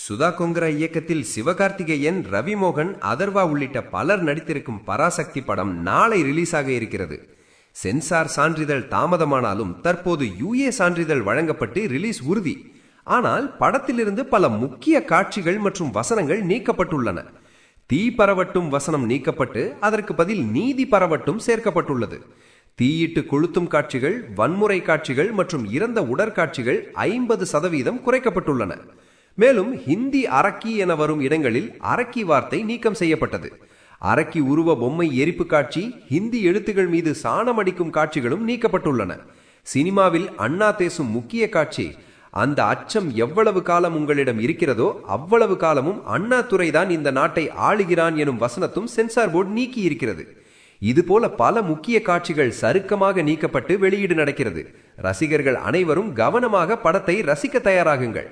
சுதா கொங்கரா இயக்கத்தில் சிவகார்த்திகேயன், ரவிமோகன், அதர்வா உள்ளிட்ட பலர் நடித்திருக்கும் பராசக்தி படம் நாளை ரிலீஸ் ஆக இருக்கிறது. சென்சார் சான்றிதழ் தாமதமானாலும் தற்போது யுஏ சான்றிதழ் வழங்கப்பட்டு ரிலீஸ் உறுதி. ஆனால் படத்திலிருந்து பல முக்கிய காட்சிகள் மற்றும் வசனங்கள் நீக்கப்பட்டுள்ளன. தீ பரவட்டும் வசனம் நீக்கப்பட்டு அதற்கு பதில் நீதி பரவட்டும் சேர்க்கப்பட்டுள்ளது. தீயிட்டு கொளுத்தும் காட்சிகள், வன்முறை காட்சிகள் மற்றும் இறந்த உடற்காட்சிகள் 50% குறைக்கப்பட்டுள்ளன. மேலும் ஹிந்தி அரக்கி என வரும் இடங்களில் அரக்கி வார்த்தை நீக்கம் செய்யப்பட்டது. அரக்கி உருவ பொம்மை எரிப்பு காட்சி, ஹிந்தி எழுத்துகள் மீது சாணம் அடிக்கும் காட்சிகளும் நீக்கப்பட்டுள்ளன. சினிமாவில் அண்ணா பேசும் முக்கிய காட்சி, அந்த அச்சம் எவ்வளவு காலம் உங்களிடம் இருக்கிறதோ அவ்வளவு காலமும் அண்ணா துரைதான் இந்த நாட்டை ஆளுகிறான் எனும் வசனத்தும் சென்சார் போர்டு நீக்கி இருக்கிறது. இதுபோல பல முக்கிய காட்சிகள் சருக்கமாக நீக்கப்பட்டு வெளியீடு நடக்கிறது. ரசிகர்கள் அனைவரும் கவனமாக படத்தை ரசிக்க தயாராகுங்கள்.